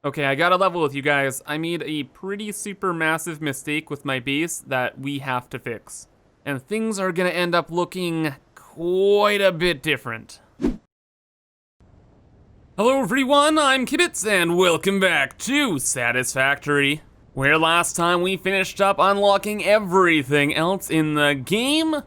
Okay, I gotta level with you guys. I made a pretty super massive mistake with my base that we have to fix. And things are gonna end up looking quite a bit different. Hello everyone, I'm Kibitz and welcome back to Satisfactory, where last time we finished up unlocking everything else in the game,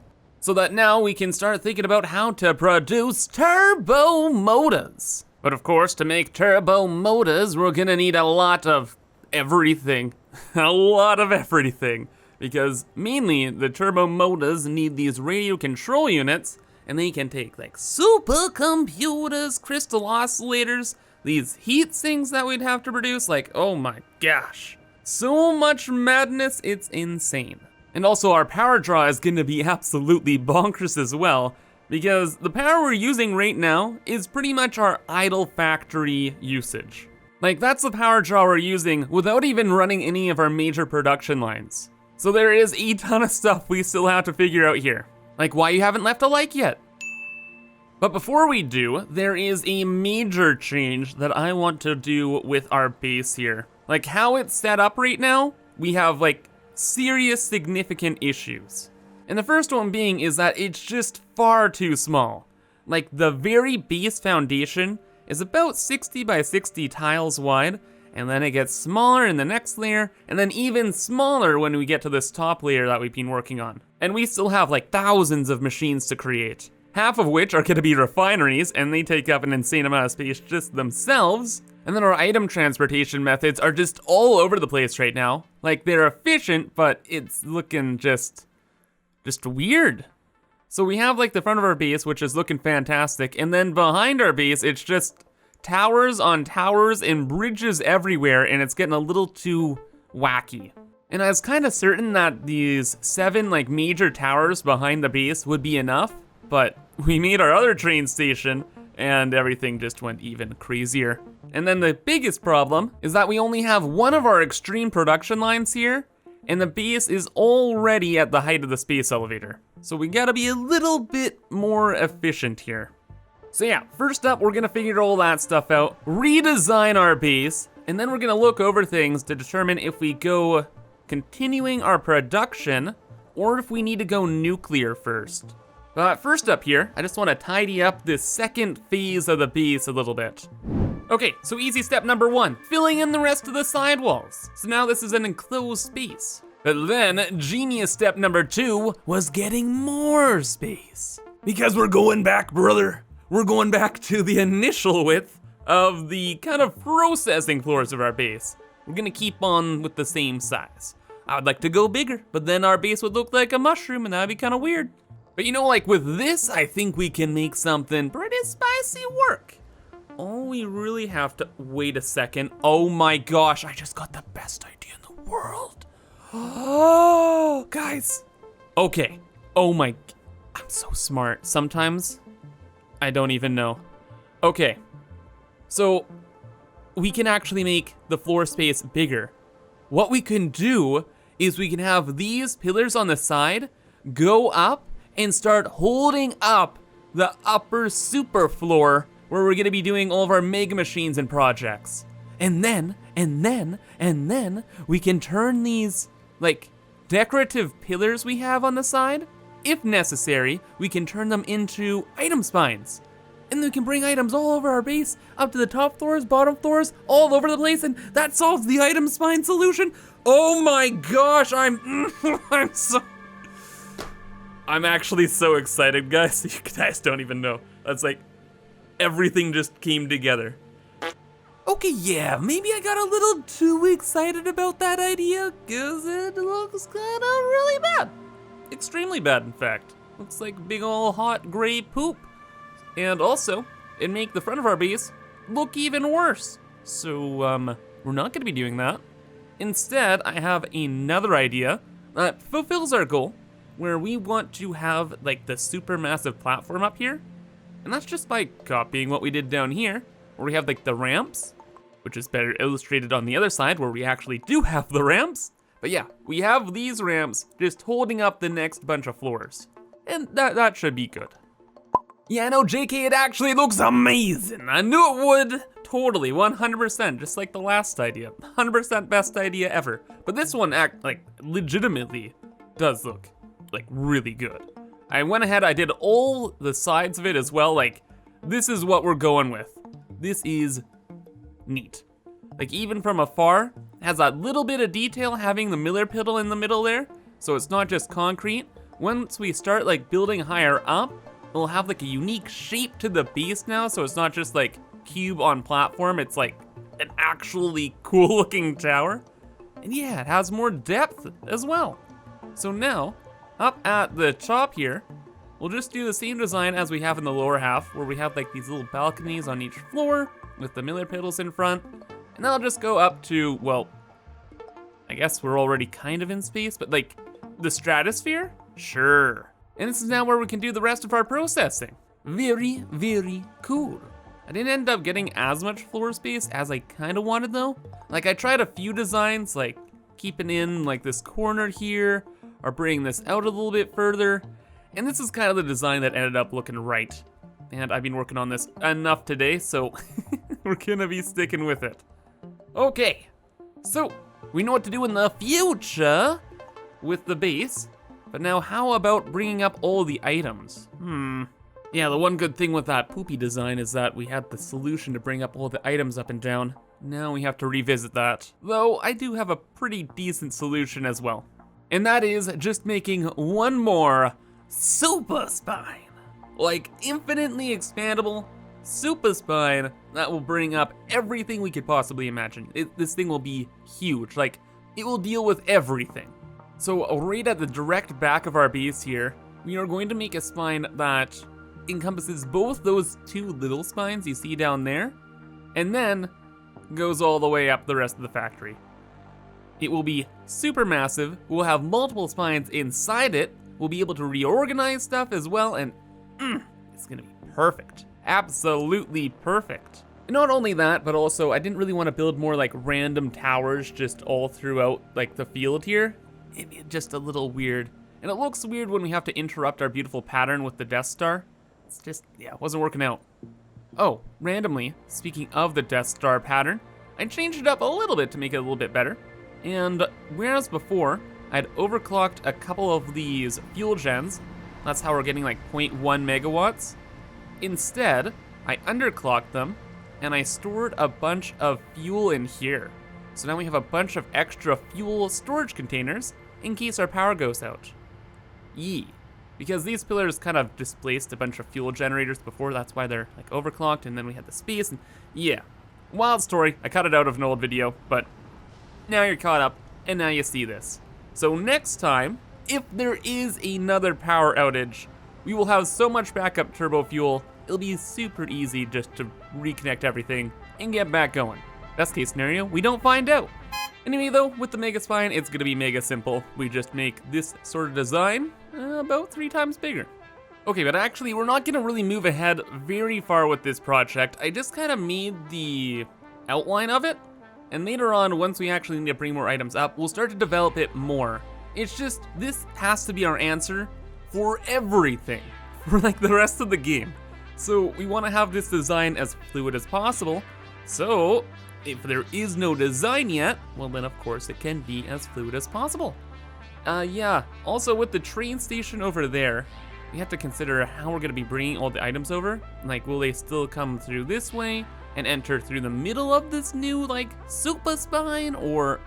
so that now we can start thinking about how to produce turbo motors. But of course, to make turbo motors, we're gonna need a lot of everything. A lot of everything. Because mainly, the turbo motors need these radio control units, and they can take like supercomputers, crystal oscillators, these heat sinks that we'd have to produce, like, oh my gosh. So much madness, it's insane. And also our power draw is gonna be absolutely bonkers as well, because the power we're using right now is pretty much our idle factory usage. Like, that's the power draw we're using without even running any of our major production lines. So there is a ton of stuff we still have to figure out here. Like why you haven't left a like yet. But before we do, there is a major change that I want to do with our base here. Like how it's set up right now, we have like serious significant issues. And the first one being is that it's just far too small. Like the very base foundation is about 60 by 60 tiles wide, and then it gets smaller in the next layer, and then even smaller when we get to this top layer that we've been working on. And we still have like thousands of machines to create, half of which are gonna be refineries, and they take up an insane amount of space just themselves. And then our item transportation methods are just all over the place right now. Like they're efficient, but it's looking just weird. So we have like the front of our base, which is looking fantastic, and then behind our base, it's just towers on towers and bridges everywhere, and it's getting a little too wacky. And I was kind of certain that these 7 like major towers behind the base would be enough, but we made our other train station, and everything just went even crazier. And then the biggest problem is that we only have one of our extreme production lines here, and the base is already at the height of the space elevator. So we gotta be a little bit more efficient here. So yeah, first up, we're gonna figure all that stuff out, redesign our base, and then we're gonna look over things to determine if we go continuing our production, or if we need to go nuclear first. But first up here, I just wanna tidy up this second phase of the base a little bit. Okay, so easy step number 1, filling in the rest of the sidewalls. So now this is an enclosed space. But then, genius step number 2 was getting more space. Because we're going back, brother. We're going back to the initial width of the kind of processing floors of our base. We're gonna keep on with the same size. I would like to go bigger, but then our base would look like a mushroom and that'd be kind of weird. But you know, like with this, I think we can make something pretty spicy work. All we really have to, wait a second. Oh my gosh, I just got the best idea in the world. Oh, guys. Okay, oh my, I'm so smart. Sometimes, I don't even know. Okay, so we can actually make the floor space bigger. What we can do is we can have these pillars on the side go up and start holding up the upper super floor where we're gonna be doing all of our mega machines and projects. And then we can turn these like decorative pillars we have on the side, if necessary, we can turn them into item spines. And then we can bring items all over our base, up to the top floors, bottom floors, all over the place, and that solves the item spine solution. Oh my gosh, I'm actually so excited, guys. You guys don't even know. That's like, everything just came together. Okay, yeah, maybe I got a little too excited about that idea, cause it looks kinda really bad. Extremely bad, in fact. Looks like big ol' hot gray poop. And also, it'd make the front of our base look even worse. So, we're not gonna be doing that. Instead, I have another idea that fulfills our goal, where we want to have like the super massive platform up here. And that's just by copying what we did down here, where we have like the ramps, which is better illustrated on the other side where we actually do have the ramps. But yeah, we have these ramps just holding up the next bunch of floors. And that should be good. Yeah, no, JK, it actually looks amazing. I knew it would. Totally, 100%, just like the last idea. 100% best idea ever. But this one legitimately does look like really good. I went ahead, I did all the sides of it as well. Like, this is what we're going with. This is neat. Like, even from afar, it has that little bit of detail having the Miller Piddle in the middle there. So it's not just concrete. Once we start like building higher up, it'll have like a unique shape to the base now. So it's not just like cube on platform, it's like an actually cool looking tower. And yeah, it has more depth as well. So now, up at the top here, we'll just do the same design as we have in the lower half, where we have like these little balconies on each floor with the Miller Piddles in front. And that'll just go up to, well, I guess we're already kind of in space, but like the stratosphere? Sure. And this is now where we can do the rest of our processing. Very, very cool. I didn't end up getting as much floor space as I kind of wanted though. Like I tried a few designs, like keeping in like this corner here, or bringing this out a little bit further. And this is kind of the design that ended up looking right. And I've been working on this enough today, so we're gonna be sticking with it. Okay, so we know what to do in the future with the base, but now how about bringing up all the items? Yeah, the one good thing with that poopy design is that we had the solution to bring up all the items up and down. Now we have to revisit that. Though I do have a pretty decent solution as well. And that is just making one more super spine. Like infinitely expandable super spine that will bring up everything we could possibly imagine. This thing will be huge, like it will deal with everything. So right at the direct back of our base here, we are going to make a spine that encompasses both those two little spines you see down there, and then goes all the way up the rest of the factory. It will be super massive, we'll have multiple spines inside it, we'll be able to reorganize stuff as well, and it's gonna be perfect. Absolutely perfect. And not only that, but also I didn't really want to build more like random towers just all throughout like the field here. It'd be just a little weird. And it looks weird when we have to interrupt our beautiful pattern with the Death Star. It's just, yeah, it wasn't working out. Oh, randomly, speaking of the Death Star pattern, I changed it up a little bit to make it a little bit better. And whereas before, I'd overclocked a couple of these fuel gens, that's how we're getting like 0.1 megawatts. Instead, I underclocked them, and I stored a bunch of fuel in here. So now we have a bunch of extra fuel storage containers in case our power goes out. Yee. Because these pillars kind of displaced a bunch of fuel generators before, that's why they're like overclocked, and then we had the space, and yeah. Wild story, I cut it out of an old video, but now you're caught up, and now you see this. So next time, if there is another power outage, we will have so much backup turbo fuel, it'll be super easy just to reconnect everything and get back going. Best case scenario, we don't find out. Anyway though, with the Mega Spine, it's gonna be mega simple. We just make this sort of design about 3 times bigger. Okay, but actually we're not gonna really move ahead very far with this project. I just kind of made the outline of it, and later on, once we actually need to bring more items up, we'll start to develop it more. It's just, this has to be our answer for everything, for like the rest of the game. So we want to have this design as fluid as possible. So if there is no design yet, well then of course it can be as fluid as possible. Yeah, also with the train station over there, we have to consider how we're going to be bringing all the items over. Like, will they still come through this way and enter through the middle of this new like super spine, or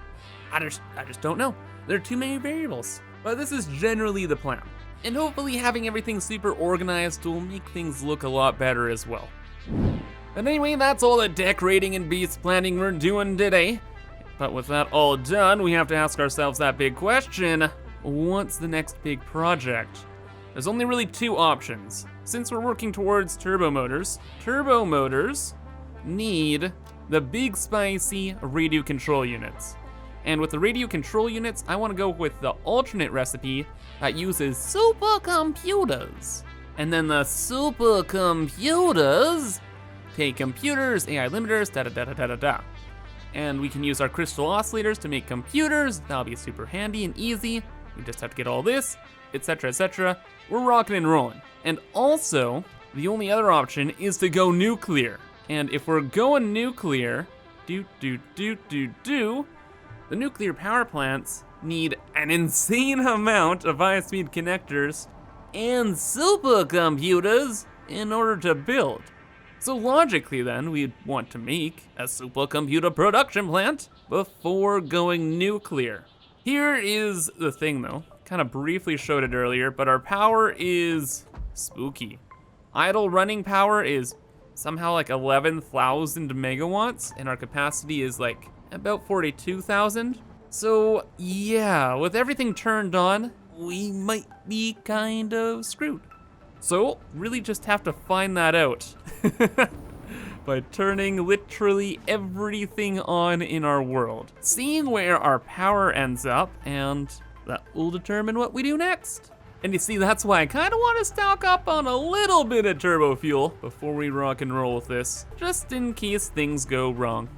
I just don't know. There are too many variables, but this is generally the plan. And hopefully having everything super organized will make things look a lot better as well. But anyway, that's all the decorating and base planning we're doing today. But with that all done, we have to ask ourselves that big question: what's the next big project? There's only really 2 options. Since we're working towards turbo motors need the big spicy radio control units. And with the radio control units, I want to go with the alternate recipe that uses supercomputers. And then the supercomputers take computers, AI limiters, da-da-da-da-da-da. And we can use our crystal oscillators to make computers. That'll be super handy and easy. We just have to get all this, etc., etc. We're rocking and rolling. And also, the only other option is to go nuclear. And if we're going nuclear, the nuclear power plants need an insane amount of high-speed connectors and supercomputers in order to build. So logically then, we'd want to make a supercomputer production plant before going nuclear. Here is the thing though, kind of briefly showed it earlier, but our power is spooky. Idle running power is somehow like 11,000 megawatts, and our capacity is like about 42,000. So yeah, with everything turned on, we might be kind of screwed. So really just have to find that out by turning literally everything on in our world, seeing where our power ends up, and that will determine what we do next. And you see, that's why I kind of want to stock up on a little bit of turbo fuel before we rock and roll with this, just in case things go wrong.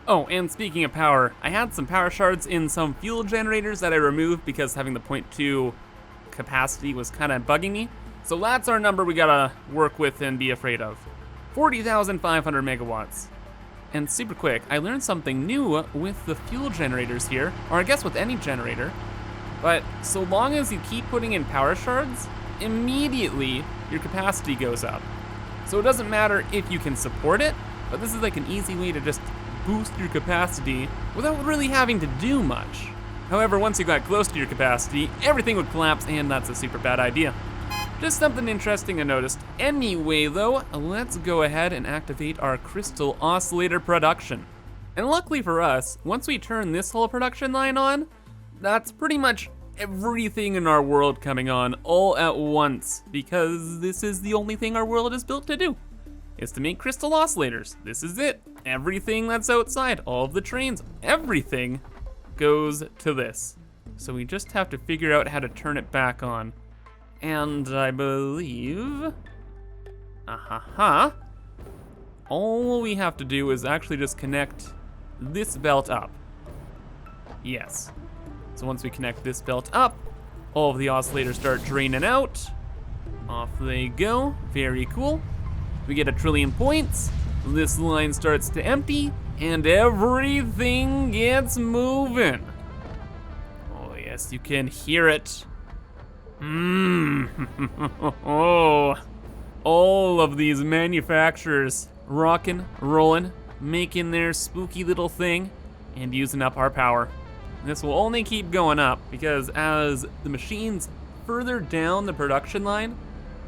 Oh, and speaking of power, I had some power shards in some fuel generators that I removed because having the 0.2 capacity was kind of bugging me. So that's our number we gotta work with and be afraid of. 40,500 megawatts. And super quick, I learned something new with the fuel generators here, or I guess with any generator. But so long as you keep putting in power shards, immediately your capacity goes up. So it doesn't matter if you can support it, but this is like an easy way to just boost your capacity without really having to do much. However, once you got close to your capacity, everything would collapse, and that's a super bad idea. Just something interesting I noticed. Anyway though, let's go ahead and activate our crystal oscillator production. And luckily for us, once we turn this whole production line on, that's pretty much everything in our world coming on all at once, because this is the only thing our world is built to do, is to make crystal oscillators. This is it. Everything that's outside, all of the trains, everything goes to this. So we just have to figure out how to turn it back on. And I believe, all we have to do is actually just connect this belt up. Yes. So once we connect this belt up, all of the oscillators start draining out. Off they go, very cool. We get 1 trillion points, this line starts to empty, and everything gets moving. Oh yes, you can hear it. All of these manufacturers rocking, rolling, making their spooky little thing, and using up our power. This will only keep going up, because as the machines further down the production line,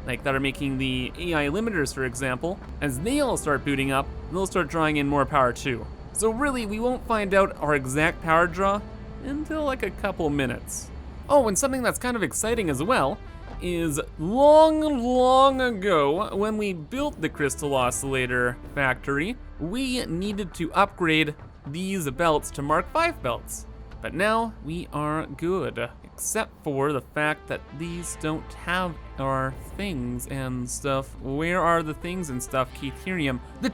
like that are making the AI limiters, for example, as they all start booting up, they'll start drawing in more power too. So really, we won't find out our exact power draw until like a couple minutes. Oh, and something that's kind of exciting as well is long ago, when we built the crystal oscillator factory, we needed to upgrade these belts to Mark V belts. But now we are good, except for the fact that these don't have our things and stuff. Where are the things and stuff, Keitherium? The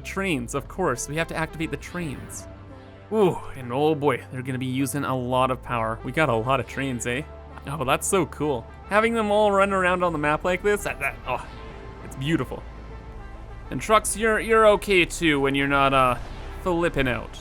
trains, of course. We have to activate the trains. Ooh, and oh boy, they're gonna be using a lot of power. We got a lot of trains, eh? Oh, that's so cool. Having them all run around on the map like this, oh, it's beautiful. And trucks, you're okay too when you're not flipping out.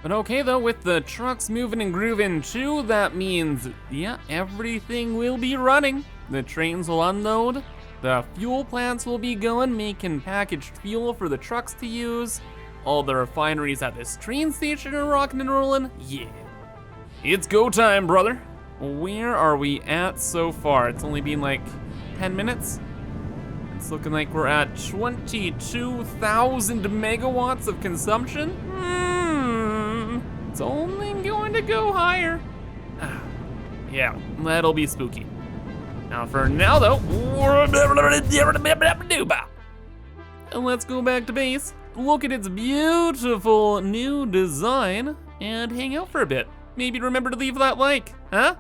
But okay though, with the trucks moving and grooving too, that means, yeah, everything will be running. The trains will unload, the fuel plants will be going, making packaged fuel for the trucks to use. All the refineries at this train station are rocking and rolling. Yeah, it's go time, brother. Where are we at so far? It's only been like 10 minutes. It's looking like we're at 22,000 megawatts of consumption. It's only going to go higher. Yeah, that'll be spooky. Now for now though, and let's go back to base, look at its beautiful new design, and hang out for a bit. Maybe remember to leave that like, huh?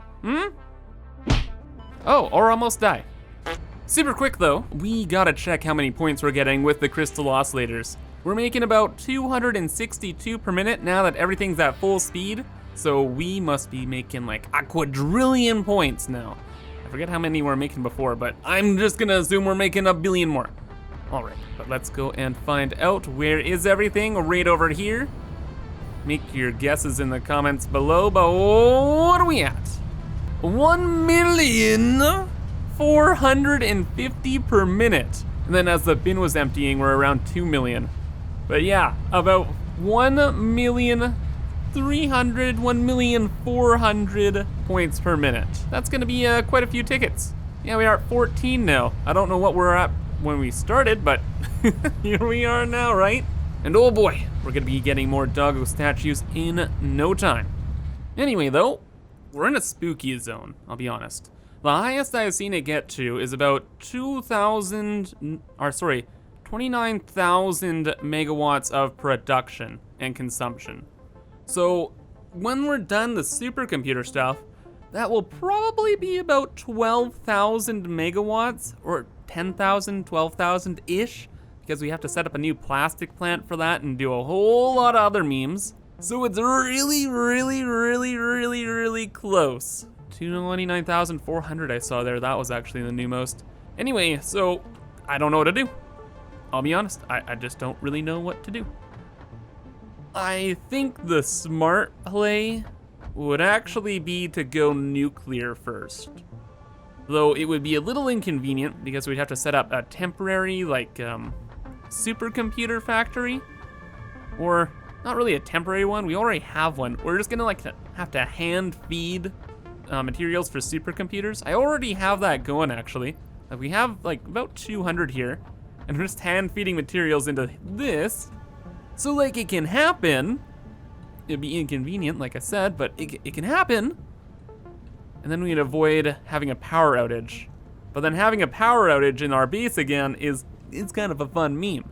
Oh, or almost die. Super quick though, we gotta check how many points we're getting with the crystal oscillators. We're making about 262 per minute now that everything's at full speed, so we must be making like a quadrillion points now. I forget how many we're making before, but I'm just gonna assume we're making a billion more. All right, but let's go and find out where is everything right over here. Make your guesses in the comments below, but what are we at? 1,450,000 per minute. And then as the bin was emptying, we're around 2 million. But yeah, about 1,300,000, 1,400,000 points per minute. That's gonna be quite a few tickets. Yeah, we are at 14 now. I don't know what we're at when we started, but here we are now, right? And oh boy, we're gonna be getting more doggo statues in no time. Anyway though, we're in a spooky zone, I'll be honest. The highest I've seen it get to is about 29,000 megawatts of production and consumption. So when we're done the supercomputer stuff, that will probably be about 12,000 megawatts, or 10,000, 12,000-ish, because we have to set up a new plastic plant for that and do a whole lot of other memes. So it's really, really, really, really, really close. 299,400 I saw there, that was actually the new most. Anyway, so I don't know what to do. I'll be honest, I just don't really know what to do. I think the smart play would actually be to go nuclear first. Though it would be a little inconvenient because we'd have to set up a temporary supercomputer factory. Or not really a temporary one, we already have one. We're just gonna have to hand feed materials for supercomputers. I already have that going actually. We have about 200 here, and we're just hand feeding materials into this. So it can happen. It'd be inconvenient, like I said, but it can happen. And then we'd avoid having a power outage. But then having a power outage in our base again is kind of a fun meme.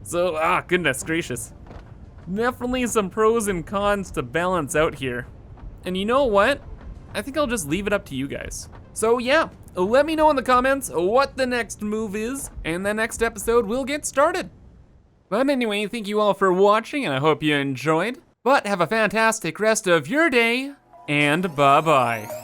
So, goodness gracious. Definitely some pros and cons to balance out here. And you know what? I think I'll just leave it up to you guys. So yeah, let me know in the comments what the next move is, and the next episode will get started. But anyway, thank you all for watching, and I hope you enjoyed. But have a fantastic rest of your day, and bye-bye.